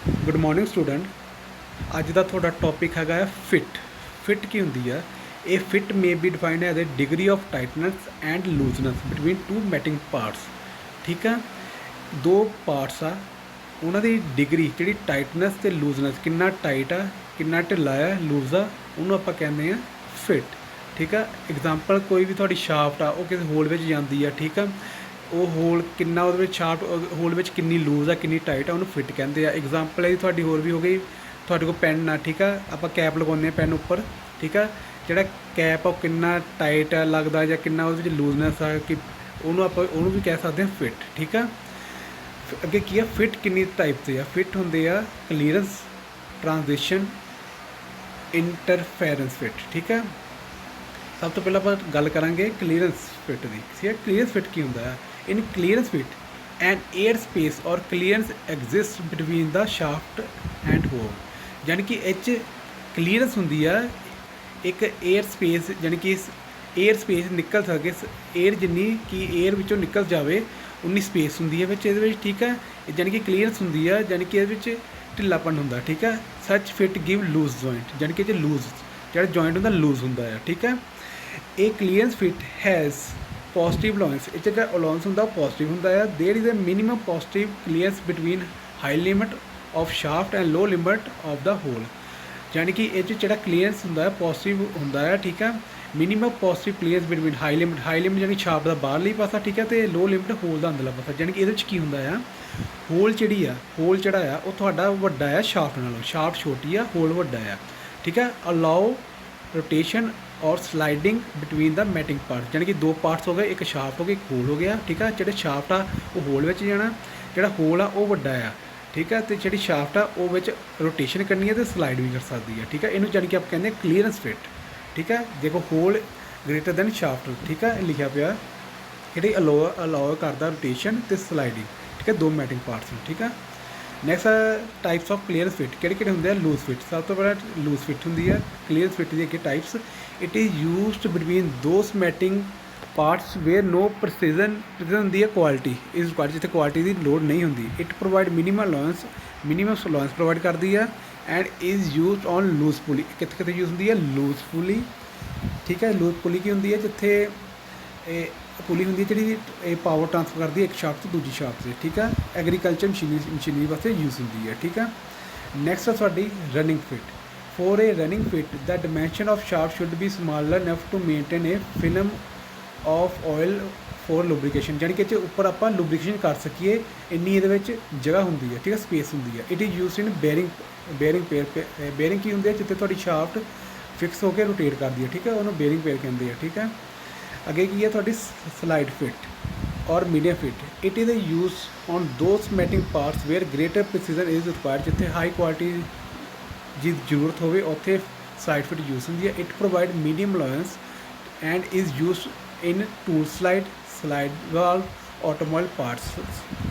Good morning student. ਅੱਜ ਦਾ ਤੁਹਾਡਾ topic ਹੈਗਾ ਹੈ ਫਿਟ। ਫਿਟ ਕੀ ਹੁੰਦੀ ਆ? ਇਹ fit may be defined as a degree of tightness and looseness between two mating parts. ਠੀਕ ਆ, ਦੋ ਪਾਰਟਸ ਆ, ਉਹਨਾਂ ਦੀ ਡਿਗਰੀ ਜਿਹੜੀ ਟਾਈਟਨੈਸ ਅਤੇ ਲੂਜ਼ਨੈਸ, ਕਿੰਨਾ ਟਾਈਟ ਆ ਕਿੰਨਾ ਢਿੱਲਾ ਆ ਲੂਜ਼ ਆ, ਉਹਨੂੰ ਆਪਾਂ ਕਹਿੰਦੇ ਆ ਫਿਟ। ਠੀਕ ਆ, ਐਗਜ਼ਾਮਪਲ ਕੋਈ ਵੀ ਤੁਹਾਡੀ ਸ਼ਾਫਟ ਆ ਉਹ ਕਿਸੇ ਹੋਲ ਵਿੱਚ ਜਾਂਦੀ ਆ। ਠੀਕ ਆ, ਉਹ ਹੋਲ ਕਿੰਨਾ ਉਹਦੇ ਵਿੱਚ ਸ਼ਾਫਟ ਹੋਲ ਵਿੱਚ ਕਿੰਨੀ ਲੂਜ਼ ਆ ਕਿੰਨੀ ਟਾਈਟ ਆ, ਉਹਨੂੰ ਫਿਟ ਕਹਿੰਦੇ ਆ। ਐਗਜ਼ਾਮਪਲ ਹੈ ਤੁਹਾਡੀ ਹੋਰ ਵੀ ਹੋ ਗਈ, ਤੁਹਾਡੇ ਕੋਲ ਪੈਨ ਆ। ਠੀਕ ਆ, ਆਪਾਂ ਕੈਪ ਲਗਾਉਂਦੇ ਹਾਂ ਪੈਨ ਉੱਪਰ। ਠੀਕ ਆ, ਜਿਹੜਾ ਕੈਪ ਆ ਉਹ ਕਿੰਨਾ ਟਾਈਟ ਆ ਲੱਗਦਾ ਜਾਂ ਕਿੰਨਾ ਉਹਦੇ ਵਿੱਚ ਲੂਜ਼ਨੈਸ ਆ, ਕਿ ਉਹਨੂੰ ਵੀ ਕਹਿ ਸਕਦੇ ਹਾਂ ਫਿਟ। ਠੀਕ ਆ, ਅੱਗੇ ਕੀ ਆ, ਫਿਟ ਕਿੰਨੀ ਟਾਈਪ ਦੇ ਆ? ਫਿਟ ਹੁੰਦੇ ਆ ਕਲੀਅਰੈਂਸ, ਟ੍ਰਾਂਜ਼ਿਸ਼ਨ, ਇੰਟਰਫੇਰੈਂਸ ਫਿਟ। ਠੀਕ ਆ, ਸਭ ਤੋਂ ਪਹਿਲਾਂ ਆਪਾਂ ਗੱਲ ਕਰਾਂਗੇ ਕਲੀਅਰੈਂਸ ਫਿਟ ਦੀ। ਠੀਕ ਹੈ, ਕਲੀਅਰੈਂਸ ਫਿਟ ਕੀ ਹੁੰਦਾ ਹੈ? In clearance fit an air space or clearance exist between the shaft and hole. ਯਾਨੀ ਕਿ ਇਹ 'ਚ ਕਲੀਅਰੈਂਸ ਹੁੰਦੀ ਆ ਇੱਕ ਏਅਰ ਸਪੇਸ, ਯਾਨੀ ਕਿ ਏਅਰ ਸਪੇਸ ਨਿਕਲ ਸਕੇ, ਏਅਰ ਜਿੰਨੀ ਕਿ ਏਅਰ ਵਿੱਚੋਂ ਨਿਕਲ ਜਾਵੇ ਉਨੀ ਸਪੇਸ ਹੁੰਦੀ ਹੈ ਵਿੱਚ ਇਹਦੇ ਵਿੱਚ। ਠੀਕ ਹੈ, ਯਾਨੀ ਕਿ ਕਲੀਅਰੈਂਸ ਹੁੰਦੀ ਆ, ਯਾਨੀ ਕਿ ਇਹਦੇ ਵਿੱਚ ਢਿੱਲਾਪਣ ਹੁੰਦਾ। ਠੀਕ ਹੈ, ਸੱਚ ਫਿਟ ਗਿਵ ਲੂਜ਼ ਜੁਆਇੰਟ, ਯਾਨੀ ਕਿ ਇਹ 'ਚ ਲੂਜ਼ ਜਿਹੜਾ ਜੁਆਇੰਟ ਹੁੰਦਾ ਲੂਜ਼ ਹੁੰਦਾ ਆ। ਠੀਕ ਹੈ, ਇਹ clearance fit has positive allowance, ਇਹ 'ਚ ਜਿਹੜਾ ਅਲਾਊਂਸ ਹੁੰਦਾ ਉਹ ਪੋਜ਼ਿਟਿਵ ਹੁੰਦਾ ਆ। There is a minimum positive clearance between high limit of shaft and low limit of the hole. ਯਾਨੀ ਕਿ ਇਹ 'ਚ ਜਿਹੜਾ ਕਲੀਅਰੈਂਸ ਹੁੰਦਾ ਹੈ ਪੋਜ਼ਿਟਿਵ ਹੁੰਦਾ ਹੈ। ਠੀਕ ਹੈ, minimum positive clearance between high limit ਯਾਨੀ ਸ਼ਾਫਟ ਦਾ ਬਾਹਰਲੀ ਪਾਸਾ। ਠੀਕ ਹੈ, ਅਤੇ ਲੋ ਲਿਮਿਟ ਹੋਲ ਦਾ ਅੰਦਰਲਾ ਪਾਸਾ। ਯਾਨੀ ਕਿ ਇਹਦੇ 'ਚ ਕੀ ਹੁੰਦਾ ਆ, ਹੋਲ ਜਿਹੜਾ ਆ ਉਹ ਤੁਹਾਡਾ ਵੱਡਾ ਆ ਸ਼ਾਫਟ ਨਾਲੋਂ, ਸ਼ਾਫਟ ਛੋਟੀ ਆ ਹੋਲ ਵੱਡਾ ਆ। ਠੀਕ ਹੈ, ਅਲਾਓ ਰੋਟੇਸ਼ਨ ਔਰ ਸਲਾਈਡਿੰਗ ਬਿਟਵੀਨ ਦਾ ਮੈਟਿੰਗ ਪਾਰਟ, ਯਾਨੀ ਕਿ ਦੋ ਪਾਰਟਸ ਹੋ ਗਏ, ਇੱਕ ਸ਼ਾਫਟ ਹੋ ਗਈ ਇੱਕ ਹੋਲ ਹੋ ਗਿਆ। ਠੀਕ ਆ, ਜਿਹੜੇ ਸ਼ਾਫਟ ਆ ਉਹ ਹੋਲ ਵਿੱਚ ਜਾਣਾ, ਜਿਹੜਾ ਹੋਲ ਆ ਉਹ ਵੱਡਾ ਆ। ਠੀਕ ਆ, ਅਤੇ ਜਿਹੜੀ ਸ਼ਾਫਟ ਆ ਉਹ ਵਿੱਚ ਰੋਟੇਸ਼ਨ ਕਰਨੀ ਹੈ ਅਤੇ ਸਲਾਈਡ ਵੀ ਕਰ ਸਕਦੀ ਹੈ। ਠੀਕ ਆ, ਇਹਨੂੰ ਜਾਣੀ ਕਿ ਆਪਾਂ ਕਹਿੰਦੇ ਕਲੀਅਰੈਂਸ ਫਿਟ। ਠੀਕ ਆ, ਦੇਖੋ ਹੋਲ ਗ੍ਰੇਟਰ ਦੈਨ ਸ਼ਾਫਟ। ਠੀਕ ਆ, ਇਹ ਲਿਖਿਆ ਪਿਆ ਜਿਹੜੀ ਅਲਾਓ ਕਰਦਾ ਰੋਟੇਸ਼ਨ ਅਤੇ ਸਲਾਈਡਿੰਗ। ਠੀਕ ਹੈ, ਦੋ ਮੈਟਿੰਗ ਪਾਰਟਸ ਨੂੰ। ਠੀਕ ਆ, next types of clearance fit ਕਿਹੜੇ ਹੁੰਦੇ ਆ? Loose fit. ਸਭ ਤੋਂ ਪਹਿਲਾਂ ਲੂਜ਼ ਫਿਟ ਹੁੰਦੀ ਆ। ਕਲੀਅਰੈਂਸ ਫਿਟ ਦੀ ਅੱਗੇ types, it is used between those mating parts where no precision ਹੁੰਦੀ ਹੈ ਕੁਆਲਿਟੀ ਇਸ ਕੁਆਲਿਟੀ, ਜਿੱਥੇ ਕੁਆਲਿਟੀ ਦੀ ਲੋੜ ਨਹੀਂ ਹੁੰਦੀ। It provide minimum allowance provide ਕਰਦੀ ਆ and is used on loose pulley. ਕਿੱਥੇ ਕਿੱਥੇ ਯੂਜ਼ ਹੁੰਦੀ ਹੈ? Loose pulley. ਠੀਕ ਹੈ, ਲੂਜ਼ ਪੁਲੀ ਕੀ ਹੁੰਦੀ ਹੈ? ਜਿੱਥੇ ਇਹ ਪੁਲੀ ਹੁੰਦੀ ਹੈ ਜਿਹੜੀ ਇਹ ਪਾਵਰ ਟ੍ਰਾਂਸਫਰ ਕਰਦੀ ਹੈ ਇੱਕ ਸ਼ਾਫਟ ਤੋਂ ਦੂਜੀ ਸ਼ਾਫਟ 'ਤੇ। ਠੀਕ ਆ, ਐਗਰੀਕਲਚਰ ਮਸ਼ੀਨਰੀ ਵਾਸਤੇ ਯੂਜ਼ ਹੁੰਦੀ ਹੈ। ਠੀਕ ਆ, ਨੈਕਸਟ ਆ ਤੁਹਾਡੀ running fit. For a running fit the dimension of shaft should be smaller enough to maintain a film of oil for lubrication, ਯਾਨੀ ਕਿ ਇਹ 'ਚ ਉੱਪਰ ਆਪਾਂ ਲੁਬਰੀਕੇਸ਼ਨ ਕਰ ਸਕੀਏ ਇੰਨੀ ਇਹਦੇ ਵਿੱਚ ਜਗ੍ਹਾ ਹੁੰਦੀ ਹੈ। ਠੀਕ ਹੈ, ਸਪੇਸ ਹੁੰਦੀ ਹੈ। It is use in bearing ਕੀ ਹੁੰਦੀ ਹੈ? ਜਿੱਥੇ ਤੁਹਾਡੀ ਸ਼ਾਫਟ ਫਿਕਸ ਹੋ ਕੇ ਰੋਟੇਟ ਕਰਦੀ ਹੈ। ਠੀਕ ਹੈ, ਉਹਨੂੰ ਬੇਅਰਿੰਗ ਪੇਅਰ ਕਹਿੰਦੇ ਆ। ਠੀਕ ਹੈ, ਅੱਗੇ ਕੀ ਹੈ ਤੁਹਾਡੀ slide fit or medium fit. It is use on those mating parts where greater precision is required, ਜਿੱਥੇ ਹਾਈ ਕੁਆਲਿਟੀ ਦੀ ਜ਼ਰੂਰਤ ਹੋਵੇ ਉੱਥੇ ਸਲਾਈਡ ਫਿਟ ਯੂਜ਼ ਹੁੰਦੀ ਹੈ। It provide medium allowance and is used in tool slide valve, automobile parts.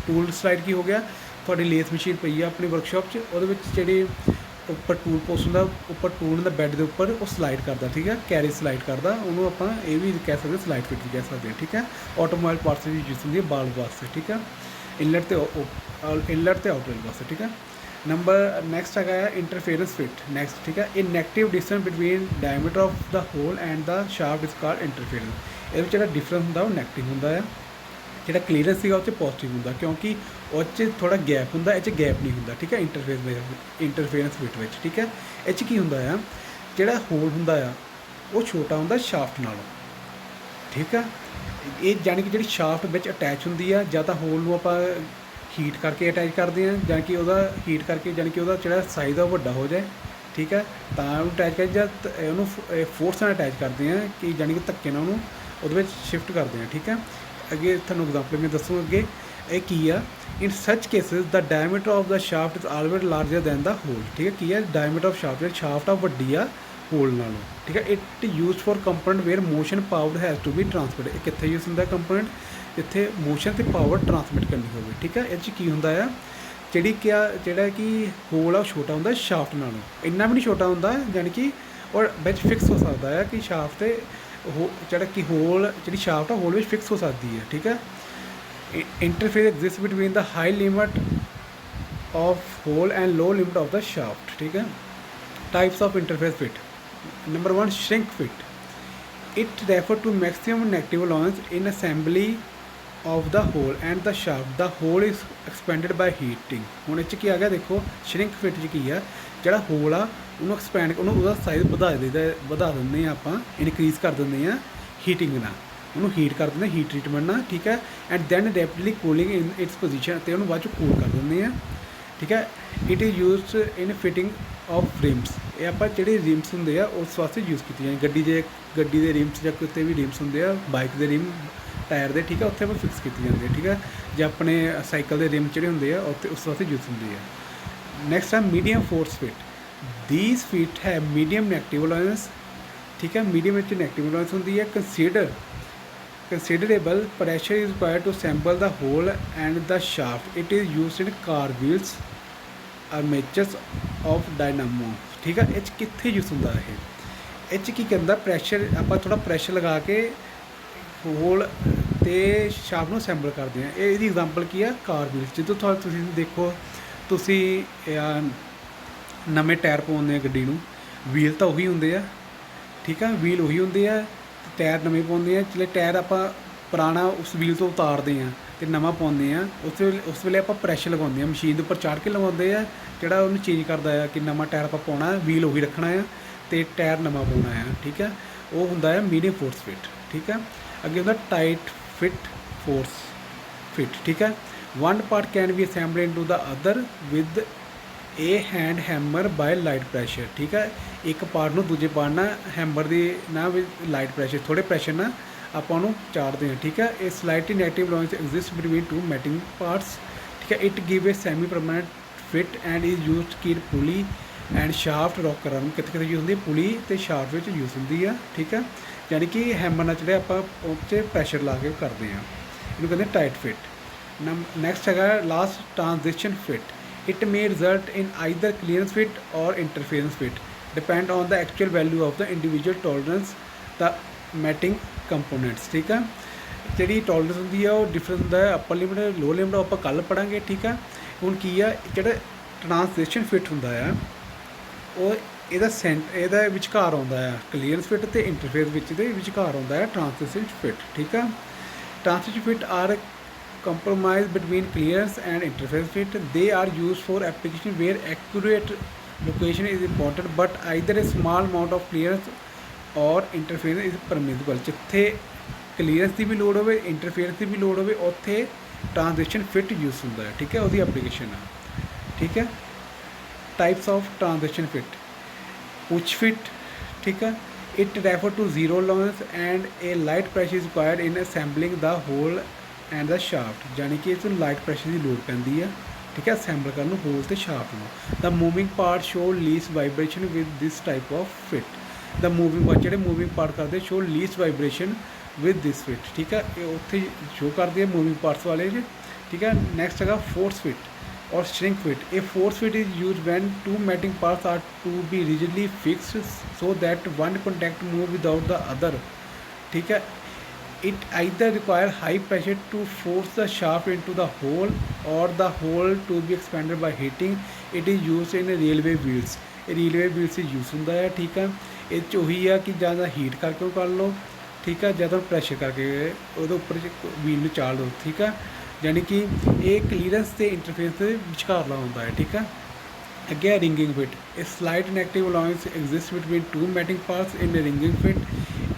Tool slide ਕੀ ਹੋ ਗਿਆ? ਤੁਹਾਡੀ ਲੇਥ ਮਸ਼ੀਨ ਪਈ ਆ ਆਪਣੀ ਵਰਕਸ਼ਾਪ 'ਚ, ਉਹਦੇ ਵਿੱਚ ਜਿਹੜੇ ਉੱਪਰ ਟੂਲ ਪੋਸਟ ਹੁੰਦਾ, ਉੱਪਰ ਟੂਲ ਹੁੰਦਾ ਬੈੱਡ ਦੇ ਉੱਪਰ, ਉਹ ਸਲਾਈਡ ਕਰਦਾ। ਠੀਕ ਹੈ, ਕੈਰੀ ਸਲਾਈਡ ਕਰਦਾ, ਉਹਨੂੰ ਆਪਾਂ ਇਹ ਵੀ ਕਹਿ ਸਕਦੇ ਸਲਾਈਡ ਫਿਟ ਵੀ ਕਹਿ ਸਕਦੇ ਹਾਂ। ਠੀਕ ਹੈ, ਆਟੋਮੋਬਾਈਲ ਪਾਰਟਸ ਦੀ ਯੂਜ਼ ਹੁੰਦੀ ਹੈ ਬਾਲਬ ਵਾਸਤੇ। ਠੀਕ ਹੈ, ਇਨਲੈਟ ਅਤੇ ਆਊਟਲੈਟ ਵਾਸਤੇ। ਠੀਕ ਹੈ, ਨੈਕਸਟ ਹੈਗਾ ਹੈ ਇੰਟਰਫੇਰੈਂਸ ਫਿਟ। ਨੈਕਸਟ ਠੀਕ ਹੈ, ਇਹ negative distance between diameter of the hole and the shaft is called interference. ਇਹਦੇ ਵਿੱਚ ਜਿਹੜਾ ਡਿਫਰੈਂਸ ਹੁੰਦਾ ਉਹ ਨੈਗੇਟਿਵ ਹੁੰਦਾ ਆ। ਜਿਹੜਾ ਕਲੀਅਰੈਂਸ ਸੀਗਾ ਉਹ 'ਚ ਪੋਜ਼ੀਟਿਵ ਹੁੰਦਾ, ਕਿਉਂਕਿ ਉਹ 'ਚ ਥੋੜ੍ਹਾ ਗੈਪ ਹੁੰਦਾ, ਇਹ 'ਚ ਗੈਪ ਨਹੀਂ ਹੁੰਦਾ। ਠੀਕ ਹੈ, ਇੰਟਰਫੇਰੈਂਸ ਫਿਟ ਵਿੱਚ। ਠੀਕ ਹੈ, ਇਹ 'ਚ ਕੀ ਹੁੰਦਾ ਆ, ਜਿਹੜਾ ਹੋਲ ਹੁੰਦਾ ਆ ਉਹ ਛੋਟਾ ਹੁੰਦਾ ਸ਼ਾਫਟ ਨਾਲੋਂ। ਠੀਕ ਆ, ਇਹ ਜਾਣੀ ਕਿ ਜਿਹੜੀ ਸ਼ਾਫਟ ਵਿੱਚ ਅਟੈਚ ਹੁੰਦੀ ਆ, ਜਾਂ ਤਾਂ ਹੋਲ ਨੂੰ ਆਪਾਂ ਹੀਟ ਕਰਕੇ ਅਟੈਚ ਕਰਦੇ ਹਾਂ, ਜਾਂ ਕਿ ਉਹਦਾ ਹੀਟ ਕਰਕੇ ਜਾਣੀ ਕਿ ਉਹਦਾ ਜਿਹੜਾ ਸਾਈਜ਼ ਆ ਉਹ ਵੱਡਾ ਹੋ ਜਾਏ। ਠੀਕ ਹੈ, ਤਾਂ ਉਹਨੂੰ ਅਟੈਚ ਕਰ, ਜਾਂ ਉਹਨੂੰ ਫੋਰਸ ਨਾਲ ਅਟੈਚ ਕਰਦੇ ਹਾਂ ਕਿ ਜਾਣੀ ਕਿ ਧੱਕੇ ਨਾਲ ਉਹਨੂੰ ਉਹਦੇ ਵਿੱਚ ਸ਼ਿਫਟ ਕਰਦੇ ਹਾਂ। ਠੀਕ ਹੈ, ਅੱਗੇ ਤੁਹਾਨੂੰ ਐਗਜ਼ਾਮਪਲ ਮੈਂ ਦੱਸੂੰ ਅੱਗੇ ਇਹ ਕੀ ਆ। In such cases the diameter of the shaft is always larger than the hole. ਠੀਕ ਹੈ, ਕੀ ਹੈ ਡਾਇਮੀਟਰ ਆਫ ਸ਼ਾਫਟ, ਜਿਹੜੀ ਸ਼ਾਫਟ ਆ ਵੱਡੀ ਆ ਹੋਲ ਨਾਲੋਂ। ਠੀਕ ਹੈ, it used for component where motion power has to be transferred. ਇਹ ਕਿੱਥੇ ਯੂਜ਼ ਹੁੰਦਾ ਕੰਪੋਨੈਂਟ? ਜਿੱਥੇ ਮੋਸ਼ਨ ਅਤੇ ਪਾਵਰ ਟ੍ਰਾਂਸਮਿਟ ਕਰਨੀ ਹੋਵੇ। ਠੀਕ ਹੈ, ਇਹ 'ਚ ਕੀ ਹੁੰਦਾ ਆ, ਜਿਹੜਾ ਕਿ ਹੋਲ ਆ ਉਹ ਛੋਟਾ ਹੁੰਦਾ ਸ਼ਾਫਟ ਨਾਲੋਂ, ਇੰਨਾ ਵੀ ਨਹੀਂ ਛੋਟਾ ਹੁੰਦਾ, ਯਾਨੀ ਕਿ ਔਰ ਵਿੱਚ ਫਿਕਸ ਹੋ ਸਕਦਾ ਹੈ ਕਿ ਸ਼ਾਫਟ 'ਤੇ ਜਿਹੜੀ ਸ਼ਾਫਟ ਆ ਹੋਲ ਵਿੱਚ ਫਿਕਸ ਹੋ ਸਕਦੀ ਹੈ। ਠੀਕ ਹੈ, interface exist between the high limit of hole and low limit of the shaft, ठीक है। types of interface fit, number 1 shrink fit, it refer to maximum negative allowance in assembly of the hole and the shaft, the hole is expanded by heating। ਹੁਣ ਇਹ 'ਚ ਕੀ ਆ ਗਿਆ ਦੇਖੋ, shrink fit 'ਚ ਕੀ ਆ, ਜਿਹੜਾ ਹੋਲ ਆ ਉਹਨੂੰ ਐਕਸਪੈਂਡ, ਉਹਨੂੰ ਉਹਦਾ ਸਾਈਜ਼ ਵਧਾ ਦਿੰਦੇ ਆ ਆਪਾਂ, ਇਨਕਰੀਜ਼ ਕਰ ਦਿੰਦੇ ਆ ਹੀਟਿੰਗ ਨਾਲ, ਉਹਨੂੰ ਹੀਟ ਕਰ ਦਿੰਦੇ ਹੀਟ ਟਰੀਟਮੈਂਟ ਨਾਲ, ਠੀਕ ਹੈ। And then rapidly cooling in its position, ਅਤੇ ਉਹਨੂੰ ਬਾਅਦ 'ਚ ਕੂਲ ਕਰ ਦਿੰਦੇ ਆ, ਠੀਕ ਹੈ। It is used in fitting of rims, ਇਹ ਆਪਾਂ ਜਿਹੜੇ ਰਿਮਸ ਹੁੰਦੇ ਆ ਉਸ ਵਾਸਤੇ ਯੂਜ਼ ਕੀਤੀ ਜਾਂਦੀ, ਗੱਡੀ ਦੇ ਰਿਮਸ ਜਾਂ ਕਿਤੇ ਵੀ ਰਿਮਸ ਹੁੰਦੇ ਆ, ਬਾਈਕ ਦੇ ਰਿਮ, ਟਾਇਰ ਦੇ, ਠੀਕ ਹੈ, ਉੱਥੇ ਆਪਾਂ ਫਿਕਸ ਕੀਤੀ ਜਾਂਦੀ ਹੈ, ਠੀਕ ਹੈ। ਜਾਂ ਆਪਣੇ ਸਾਈਕਲ ਦੇ ਰਿਮ ਜਿਹੜੇ ਹੁੰਦੇ ਆ ਉੱਥੇ ਉਸ ਵਾਸਤੇ ਯੂਜ਼ ਹੁੰਦੀ ਹੈ। ਨੈਕਸਟ ਹੈ medium force fit, these feet have medium negative allowance, ठीक है, मीडियम ਵਿੱਚ नेगेटिव allowance ਹੁੰਦੀ ਹੈ। considerable pressure is required to assemble the hole and the shaft, it is used in car wheels, armatures of dynamo, ਠੀਕ ਹੈ। ਇਹ 'ਚ ਕਿੱਥੇ ਯੂਜ਼ ਹੁੰਦਾ ਇਹ 'ਚ ਕੀ ਕਹਿੰਦਾ, ਪ੍ਰੈਸ਼ਰ, ਆਪਾਂ ਥੋੜ੍ਹਾ ਪ੍ਰੈਸ਼ਰ ਲਗਾ ਕੇ ਹੋਲ ਅਤੇ ਸ਼ਾਫਟ ਨੂੰ ਅਸੈਂਬਲ ਕਰਦੇ ਹਾਂ। ਇਹਦੀ ਐਗਜ਼ਾਮਪਲ ਕੀ ਆ, ਕਾਰ ਵੀਲ, ਜਦੋਂ ਤੁਸੀਂ ਦੇਖੋ, ਤੁਸੀਂ ਨਵੇਂ ਟਾਇਰ ਪਾਉਂਦੇ ਆ ਗੱਡੀ ਨੂੰ, ਵੀਲ ਤਾਂ ਉਹੀ ਹੁੰਦੇ ਆ, ਠੀਕ ਆ, ਵੀਲ ਉਹੀ ਹੁੰਦੇ ਆ, ਟਾਇਰ ਨਵੇਂ ਪਾਉਂਦੇ ਆ, ਜਿਹੜੇ ਟਾਇਰ ਆਪਾਂ ਪੁਰਾਣਾ ਉਸ ਵੀਲ ਤੋਂ ਉਤਾਰਦੇ ਆ ਅਤੇ ਨਵਾਂ ਪਾਉਂਦੇ ਆ, ਉਸ ਵੇਲੇ ਆਪਾਂ ਪ੍ਰੈਸ਼ਰ ਲਗਾਉਂਦੇ ਆ, ਮਸ਼ੀਨ ਦੇ ਉੱਪਰ ਚੜ੍ਹ ਕੇ ਲਗਾਉਂਦੇ ਆ, ਜਿਹੜਾ ਉਹਨੂੰ ਚੇਂਜ ਕਰਦਾ ਆ ਕਿ ਨਵਾਂ ਟਾਇਰ ਆਪਾਂ ਪਾਉਣਾ, ਵੀਲ ਉਹੀ ਰੱਖਣਾ ਆ ਅਤੇ ਟਾਇਰ ਨਵਾਂ ਪਾਉਣਾ ਆ, ਠੀਕ ਆ। ਉਹ ਹੁੰਦਾ ਆ ਮੀਡੀਅਮ ਫੋਰਸ ਫਿਟ, ਠੀਕ ਆ। ਅੱਗੇ ਹੁੰਦਾ ਟਾਈਟ ਫੋਰਸ ਫਿਟ, ਠੀਕ ਹੈ। One part can be assemble into the other with ਇਹ hand hammer by light pressure, ਠੀਕ ਹੈ। ਇੱਕ ਪਾਰਟ ਨੂੰ ਦੂਜੇ ਪਾਰਟ ਨਾਲ ਹੈਮਰ ਦੀ ਨਾ ਲਾਈਟ ਪ੍ਰੈਸ਼ਰ, ਥੋੜ੍ਹੇ ਪ੍ਰੈਸ਼ਰ ਨਾਲ ਆਪਾਂ ਉਹਨੂੰ ਚਾੜਦੇ ਹਾਂ, ਠੀਕ ਹੈ। ਇਹ slightly negative launch exist between two mating parts, ਠੀਕ ਹੈ। It give a semi permanent fit and is used keep pulley and shaft rocker, ਨੂੰ ਕਿਤੇ ਯੂਜ਼ ਹੁੰਦੀ ਹੈ, ਪੁਲੀ ਅਤੇ ਸ਼ਾਫਟ ਵਿੱਚ ਯੂਜ਼ ਹੁੰਦੀ ਆ, ਠੀਕ ਹੈ। ਯਾਨੀ ਕਿ ਹੈਮਰ ਨਾਲ ਜਿਹੜੇ ਆਪਾਂ ਉਹ 'ਚ ਪ੍ਰੈਸ਼ਰ ਲਾ ਕੇ ਕਰਦੇ ਹਾਂ, ਇਹਨੂੰ ਕਹਿੰਦੇ ਟਾਈਟ ਫਿਟ। ਨੈਕਸਟ ਹੈਗਾ last transition fit, it may result in either clearance fit or interference fit, depend on the actual value of the individual tolerance the matting components, ਠੀਕ ਹੈ। ਜਿਹੜੀ ਟੋਲਰੈਂਸ ਹੁੰਦੀ ਆ ਉਹ ਡਿਫਰੈਂਸ ਹੁੰਦਾ ਹੈ, ਅੱਪਰ ਲਿਮਿਟ ਲੋ limit ਆਪਾਂ ਕੱਲ੍ਹ ਪੜ੍ਹਾਂਗੇ, ਠੀਕ ਆ। ਹੁਣ ਕੀ ਆ, ਜਿਹੜਾ ਟ੍ਰਾਂਸਲੇਸ਼ਨ ਫਿਟ ਹੁੰਦਾ ਆ ਉਹ ਇਹਦਾ ਵਿਚਕਾਰ ਆਉਂਦਾ ਆ, ਕਲੀਅਰੈਂਸ ਫਿਟ ਅਤੇ ਇੰਟਰਫੇਅਰੈਂਸ ਵਿੱਚ ਦੇ ਵਿਚਕਾਰ ਆਉਂਦਾ ਆ ਟ੍ਰਾਂਸਲੇਸ਼ਨ ਫਿਟ, ਠੀਕ ਆ। Translation fit are compromise between clearance and interface fit, they are used for application where accurate location is important but either a small amount of clearance or interference is permissible, ਜਿੱਥੇ clearance ਦੀ ਵੀ ਲੋੜ ਹੋਵੇ, interference ਦੀ ਵੀ ਲੋੜ ਹੋਵੇ, ਉੱਥੇ transition fit use ਹੁੰਦਾ ਹੈ, ਠੀਕ ਹੈ, ਉਹਦੀ ਐਪਲੀਕੇਸ਼ਨ ਆ, ਠੀਕ ਹੈ। Types of transition fit, push fit, ਠੀਕ ਹੈ। It refer to zero allowance and a light pressure is required in assembling the hole and the shaft, ਯਾਨੀ ਕਿ ਇਸ ਨੂੰ ਲਾਈਟ ਪ੍ਰੈਸ਼ਰ ਦੀ ਲੋੜ ਪੈਂਦੀ ਆ, ਠੀਕ ਹੈ, ਅਸੈਂਬਲ ਕਰਨ ਨੂੰ ਹੋਲ ਅਤੇ ਸ਼ਾਫਟ ਨੂੰ। The moving part show least vibration with this type of fit, the moving part, ਜਿਹੜੇ ਮੂਵਿੰਗ ਪਾਰਟ ਕਰਦੇ show least vibration with this fit, ਠੀਕ ਹੈ। ਇਹ ਉੱਥੇ ਸ਼ੋ ਕਰਦੇ ਆ ਮੂਵਿੰਗ ਪਾਰਟਸ ਵਾਲੇ 'ਚ, ਠੀਕ ਹੈ। ਨੈਕਸਟ ਹੈਗਾ force fit or shrink fit. ਇਹ force fit is use when two mating parts are to be rigidly fixed so that one contact move without the other, ਠੀਕ ਹੈ। It either require high pressure to force the shaft into the hole or the hole to be expanded by heating. It is used in railway wheels, ਇਹ railway wheels 'ਚ use ਹੁੰਦਾ ਹੈ, ਠੀਕ ਹੈ। ਇਹ 'ਚ ਉਹੀ ਆ ਕਿ ਜਾਂ ਤਾਂ ਹੀਟ ਕਰਕੇ ਉਹ ਕਰ ਲਓ, ਠੀਕ ਹੈ, ਜਾਂ ਤਾਂ ਪ੍ਰੈਸ਼ਰ ਕਰਕੇ ਉਹਦੇ ਉੱਪਰ ਵੀਲ ਨੂੰ ਚਾੜ ਲਓ, ਠੀਕ ਹੈ। ਯਾਨੀ ਕਿ ਇਹ ਕਲੀਅਰੈਂਸ ਅਤੇ ਇੰਟਰਫੇਸ ਦੇ ਵਿਚਕਾਰਲਾ ਹੁੰਦਾ ਹੈ, ਠੀਕ ਹੈ। ਅੱਗੇ ਹੈ ਰਿੰਗਿੰਗ ਫਿਟ, ਇਹ slight negative allowance exist between two mating parts in wringing fit.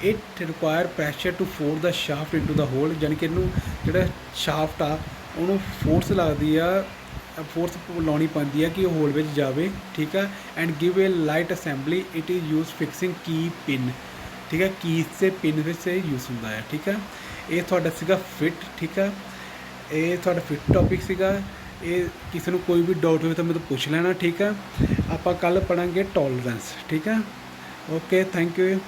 It require pressure to force the shaft into the hole, ਯਾਨੀ ਕਿ ਇਹਨੂੰ ਜਿਹੜਾ ਸ਼ਾਫਟ ਆ ਉਹਨੂੰ ਫੋਰਸ ਲੱਗਦੀ ਆ, ਫੋਰਸ ਲਾਉਣੀ ਪੈਂਦੀ ਆ ਕਿ ਉਹ ਹੋਲ ਵਿੱਚ ਜਾਵੇ, ਠੀਕ ਆ। And give A light assembly, it is use fixing Ki pin, ਠੀਕ ਹੈ, ਕੀਜ਼ ਅਤੇ ਪਿਨ ਵਿੱਚ ਯੂਜ਼ ਹੁੰਦਾ ਹੈ, ਠੀਕ ਆ। ਇਹ ਤੁਹਾਡਾ ਸੀਗਾ ਫਿਟ, ਠੀਕ ਆ। ਇਹ ਤੁਹਾਡਾ ਫਿਟ ਟੋਪਿਕ ਸੀਗਾ। ਇਹ ਕਿਸੇ ਨੂੰ ਕੋਈ ਵੀ ਡਾਊਟ ਹੋਵੇ ਤਾਂ ਮੈਨੂੰ ਪੁੱਛ ਲੈਣਾ, ਠੀਕ ਆ। ਆਪਾਂ ਕੱਲ੍ਹ ਪੜ੍ਹਾਂਗੇ ਟੋਲਰੈਂਸ, ਠੀਕ ਆ। Okay, thank you.